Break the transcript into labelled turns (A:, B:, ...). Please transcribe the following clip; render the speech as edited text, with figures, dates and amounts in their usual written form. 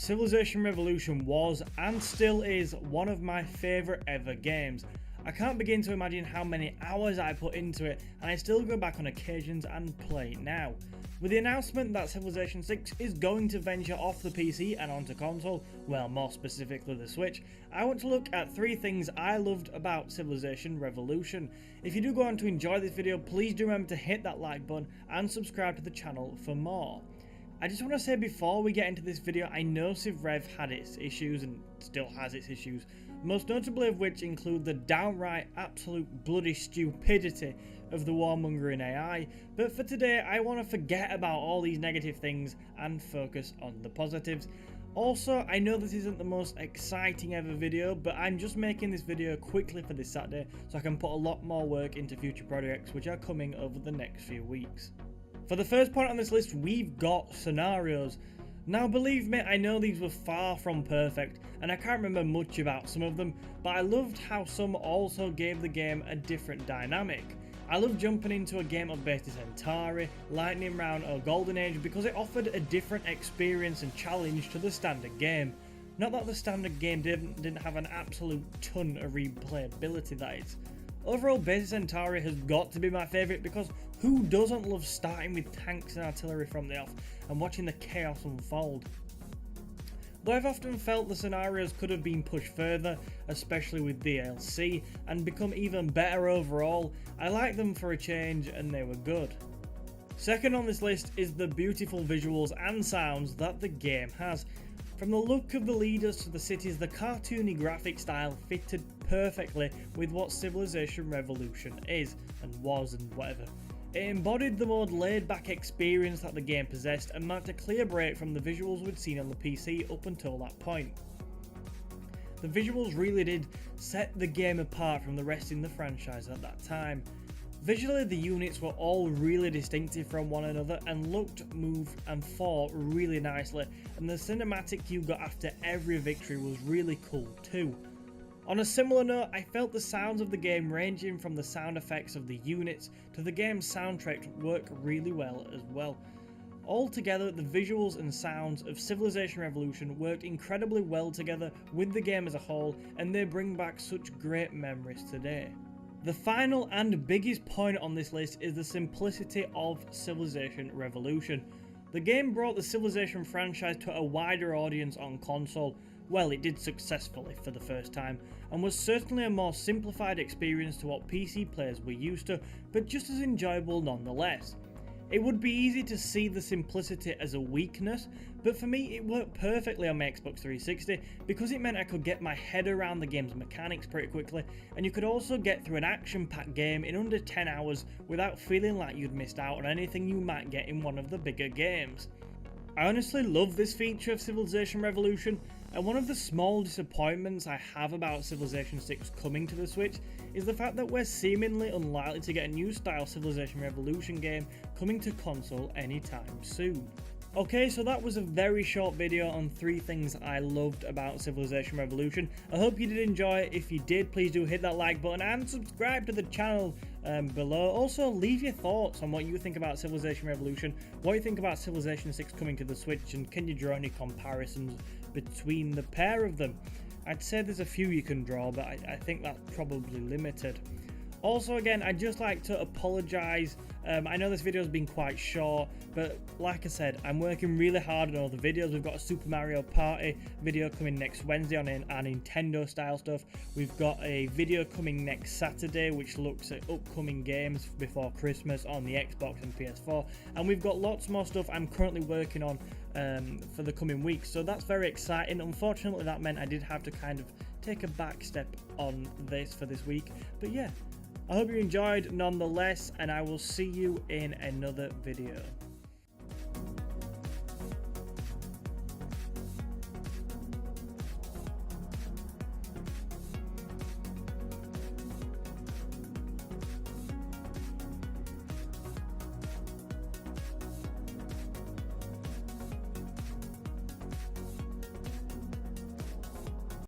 A: Civilization Revolution was, and still is, one of my favourite ever games. I can't begin to imagine how many hours I put into it, and I still go back on occasions and play it now. With the announcement that Civilization 6 is going to venture off the PC and onto console, well, more specifically the Switch, I want to look at 3 things I loved about Civilization Revolution. If you do go on to enjoy this video, please do remember to hit that like button and subscribe to the channel for more. I just want to say before we get into this video, I know Civ Rev had its issues and still has its issues, most notably of which include the downright absolute bloody stupidity of the warmongering AI, but for today I want to forget about all these negative things and focus on the positives. Also, I know this isn't the most exciting ever video, but I'm just making this video quickly for this Saturday so I can put a lot more work into future projects which are coming over the next few weeks. For the first point on this list, we've got scenarios. Now believe me, I know these were far from perfect, and I can't remember much about some of them, but I loved how some also gave the game a different dynamic. I loved jumping into a game of Beta Centauri, Lightning Round or Golden Age because it offered a different experience and challenge to the standard game. Not that the standard game didn't have an absolute ton of replayability, that is. Overall, Beta Centauri has got to be my favourite because who doesn't love starting with tanks and artillery from the off and watching the chaos unfold? Though I've often felt the scenarios could have been pushed further, especially with DLC, and become even better overall, I like them for a change and they were good. Second on this list is the beautiful visuals and sounds that the game has. From the look of the leaders to the cities, the cartoony graphic style fitted perfectly with what Civilization Revolution is, and was, and whatever. It embodied the more laid-back experience that the game possessed and marked a clear break from the visuals we'd seen on the PC up until that point. The visuals really did set the game apart from the rest in the franchise at that time. Visually, the units were all really distinctive from one another and looked, moved and fought really nicely, and the cinematic you got after every victory was really cool too. On a similar note, I felt the sounds of the game ranging from the sound effects of the units to the game's soundtrack work really well as well. Altogether, the visuals and sounds of Civilization Revolution worked incredibly well together with the game as a whole, and they bring back such great memories today. The final and biggest point on this list is the simplicity of Civilization Revolution. The game brought the Civilization franchise to a wider audience on console. Well, it did successfully for the first time, and was certainly a more simplified experience to what PC players were used to, but just as enjoyable nonetheless. It would be easy to see the simplicity as a weakness, but for me it worked perfectly on my Xbox 360 because it meant I could get my head around the game's mechanics pretty quickly, and you could also get through an action-packed game in under 10 hours without feeling like you'd missed out on anything you might get in one of the bigger games. I honestly love this feature of Civilization Revolution, and one of the small disappointments I have about Civilization 6 coming to the Switch is the fact that we're seemingly unlikely to get a new style Civilization Revolution game coming to console anytime soon. Okay, so that was a very short video on 3 things I loved about Civilization Revolution. I hope you did enjoy it. If you did, please do hit that like button and subscribe to the channel below. Also, leave your thoughts on what you think about Civilization Revolution, what you think about Civilization 6 coming to the Switch, and can you draw any comparisons between the pair of them? I'd say there's a few you can draw, but I think that's probably limited. Also, again, I'd just like to apologise. I know this video has been quite short, but like I said, I'm working really hard on all the videos. We've got a Super Mario Party video coming next Wednesday on our Nintendo style stuff. We've got a video coming next Saturday which looks at upcoming games before Christmas on the Xbox and PS4. And we've got lots more stuff I'm currently working on for the coming weeks. So that's very exciting. Unfortunately, that meant I did have to kind of take a back step on this for this week. But yeah, I hope you enjoyed nonetheless, and I will see you in another video.